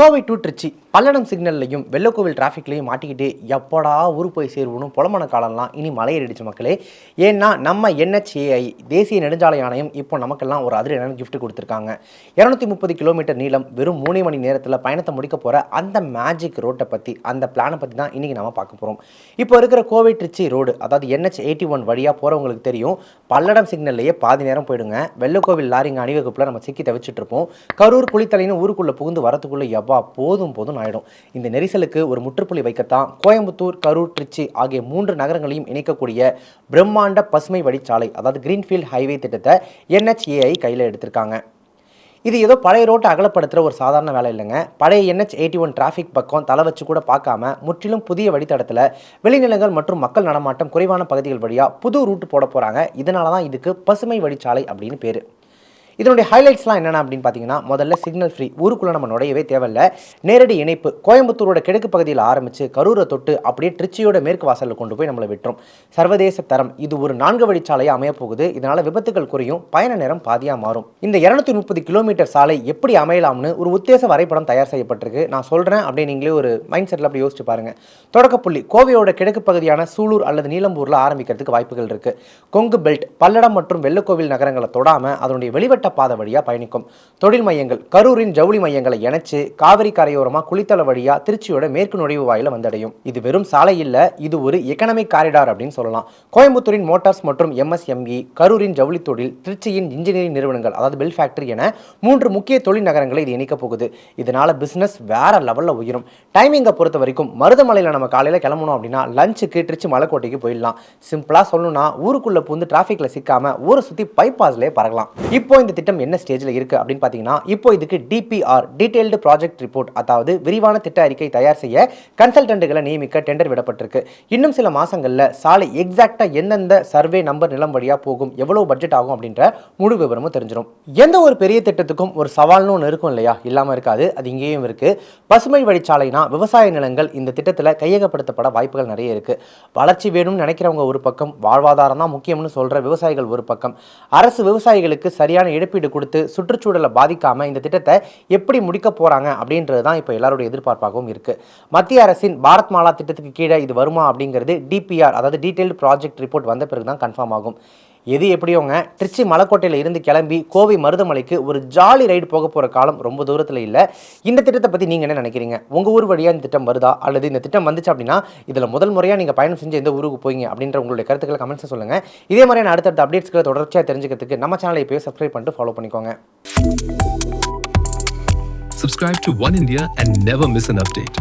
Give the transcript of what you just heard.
Kovai to Trichy Palladam சிக்னல்லையும் Vellakovil டிராஃபிக்லையும் மாட்டிக்கிட்டு எப்படா ஊருக்கு போய் சேருவணும் புலமான காலம்லாம் இனி மலையேறிடுச்சு மக்களே. ஏன்னா நம்ம NHAI தேசிய நெடுஞ்சாலை ஆணையம் இப்போ நமக்கெல்லாம் ஒரு அதிரடியான கிஃப்ட் கொடுத்துருக்காங்க. 230 கிலோமீட்டர் நீளம் வெறும் 3 மணி நேரத்தில் பயணத்தை முடிக்க போகிற அந்த மேஜிக் ரோட்டை பற்றி அந்த பிளானை பற்றி தான் இன்றைக்கி நம்ம பார்க்க போகிறோம். இப்போ இருக்கிற கோவை திருச்சி ரோடு அதாவது NH81 வழியாக போகிறவங்களுக்கு தெரியும், பல்லடம் சிக்னல்லையே பாதி நேரம் போயிடுங்க. வெள்ளக்கோவில் லாரிங்க அணிவகுப்பில் நம்ம சிக்கி தவிச்சிட்டு இருப்போம். கரூர் குளித்தலைன்னு ஊருக்குள்ளே புகுந்து வரத்துக்குள்ளே எவ்வா போதும் ஆயிடும். இந்த நெரிசலுக்கு ஒரு முற்றுப்புள்ளி வைக்கத்தான் கோயம்புத்தூர், கரூர், திருச்சி ஆகிய 3 நகரங்களையும் இணைக்கக்கூடிய பிரம்மாண்ட பசுமை வழிச்சாலை அதாவது கிரீன்ஃபீல்ட் ஹைவே திட்டத்தை NHAI கையில் எடுத்திருக்காங்க. இது ஏதோ பழைய ரோட்டை அகலப்படுத்துகிற ஒரு சாதாரண வேலை இல்லைங்க. பழைய NH81 டிராஃபிக் பக்கம் தலை வச்சு கூட பார்க்காம முற்றிலும் புதிய வழித்தடத்தில் வெளிநிலங்கள் மற்றும் மக்கள் நடமாட்டம் குறைவான பகுதிகள் வழியாக புது ரூட்டு போட போகிறாங்க. இதனால தான் இதுக்கு பசுமை வழிச்சாலை அப்படின்னு பேர். இதனுடைய ஹைலைட்ஸ்லாம் என்னென்ன அப்படின்னு பார்த்தீங்கன்னா, முதல்ல சிக்னல் ஃப்ரீ, ஊருக்குள்ளே நம்ம நுழையவே தேவையில்லை. நேரடி இணைப்பு கோயம்புத்தூரோட கிழக்கு பகுதியில் ஆரம்பித்து கரூரை தொட்டு அப்படியே திருச்சியோட மேற்கு வாசலில் கொண்டு போய் நம்மளை விட்டுரும். சர்வதேச தரம், இது ஒரு 4 வழிச்சாலையாக அமையப்போகுது. இதனால் விபத்துகள் குறையும், பயண நேரம் பாதியாக மாறும். இந்த 230 கிலோமீட்டர் சாலை எப்படி அமையலாம்னு ஒரு உத்தேச வரைபடம் தயார் செய்யப்பட்டிருக்கு. நான் சொல்கிறேன் அப்படியே நீங்களே ஒரு மைண்ட் செட்டில் அப்படி யோசிச்சு பாருங்கள். தொடக்கப்புள்ளி கோவையோட கிழக்கு பகுதியான சூலூர் அல்லது நீலம்பூரில் ஆரம்பிக்கிறதுக்கு வாய்ப்புகள் இருக்குது. கொங்கு பெல்ட் பல்லடம் மற்றும் வெள்ளக்கோவில் நகரங்களை தொடாமல் அதனுடைய வெளிவட்ட பாதை வழியாக பயணிக்கும். தொழில் மையங்கள் கரூரின் ஜவுளி மையங்களை இணைச்சு காவிரி கரையோரமாக குளித்தலை வழியாக திருச்சியோட மேற்கு நுழைவு வாயில வந்தடையும். இது வெறும் சாலை இல்லை, இது ஒரு எக்கனாமிக் காரிடார் அப்படின்னு சொல்லலாம். கோயம்புத்தூரின் மோட்டார்ஸ் மற்றும் MSME, கரூரின் ஜவுளி தொழில், திருச்சியின் இன்ஜினியரிங் நிறுவனங்கள் அதாவது பெல் ஃபேக்டரி என 3 முக்கிய தொழில் நகரங்களை இது இணைக்க போகுது. இதனால பிசினஸ் வேற லெவலில் உயரும். டைமிங்கை பொறுத்த வரைக்கும் மருதமலையில் நம்ம காலையில் கிளம்பணும் அப்படின்னா லஞ்சுக்கு திருச்சி மலைக்கோட்டைக்கு போயிடலாம். சிம்பிளாக சொல்லணும்னா ஊருக்குள்ளே புந்து டிராஃபிக்கில் சிக்காம ஊரை சுற்றி பைபாஸ்லேயே பறக்கலாம். இப்போ இந்த திட்டம் என்ன ஸ்டேஜில் இருக்குது அப்படின்னு பார்த்தீங்கன்னா, இப்போ இதுக்கு DPR டீடைல்டு ப்ராஜெக்ட் ரிப்போர்ட் அதாவது விரிவான திட்ட அறிக்கை தயார் செய்ய கன்சல்டன்ட்டுகளை நியமிக்க டெண்டர் விடப்பட்டிருக்கு. இன்னும் சில மாதங்களில் சாலை எக்ஸாக்டாக எந்தெந்த சர்வே நம்பர் நிலம் வழியாக போகும், எவ்வளோ பட்ஜெட் ஆகும் அப்படின்ற முழு விவரமும் தெரிஞ்சிடும். எந்த ஒரு பெரிய திட்டத்துக்கும் ஒரு சவால்னு ஒன்று இருக்கும் இல்லையா, இல்லாமல் இருக்காது. அது இங்கேயும் இருக்குது. பசுமை வழிச்சாலைனா விவசாய நிலங்கள் இந்த திட்டத்தில் கையகப்படுத்தப்பட வாய்ப்புகள் நிறைய இருக்குது. வளர்ச்சி வேணும்னு நினைக்கிறவங்க ஒரு பக்கம், வாழ்வாதாரம் தான் முக்கியம்னு சொல்கிற விவசாயிகள் ஒரு பக்கம். அரசு விவசாயிகளுக்கு சரியான இழப்பீடு கொடுத்து சுற்றுச்சூழலை பாதிக்காம இந்த திட்டத்தை எப்படி முடிக்க போறாங்க அப்படின்றது தான் இப்போ எல்லாருடைய எதிர்பார்ப்பாகவும் இருக்கு. மத்திய அரசின் பாரத் மாலா திட்டத்துக்கு கீழே இது வருமா அப்படிங்கிறது DPR அதாவது டீடைல்டு ப்ராஜெக்ட் ரிப்போர்ட் வந்த பிறகு தான் கன்ஃபார்ம் ஆகும். எது எப்படியோங்க, திருச்சி மலைக்கோட்டையில் இருந்து கிளம்பி கோவை மருதமலைக்கு ஒரு ஜாலி ரைடு போக போகிற காலம் ரொம்ப தூரத்தில் இல்லை. இந்த திட்டத்தை பற்றி நீங்கள் என்ன நினைக்கிறீங்க? உங்கள் ஊர் வழியாக இந்த திட்டம் வருதா, அல்லது இந்த திட்டம் வந்துச்சு அப்படின்னா இதில் முதல் முறையாக நீங்கள் பயணம் செஞ்சு எந்த ஊருக்கு போய்ங்க அப்படின்ற உங்களுடைய கருத்துக்களை கமெண்ட்ஸை சொல்லுங்கள். இதே மாதிரியான அடுத்தடுத்த அப்டேட்ஸ்களை தொடர்ச்சியாக தெரிஞ்சுக்கிறதுக்கு நம்ம சேனலை இப்போயே சப்ஸ்கிரைப் பண்ணிட்டு ஃபாலோ பண்ணிக்கோங்க. Subscribe to One India and never miss an update.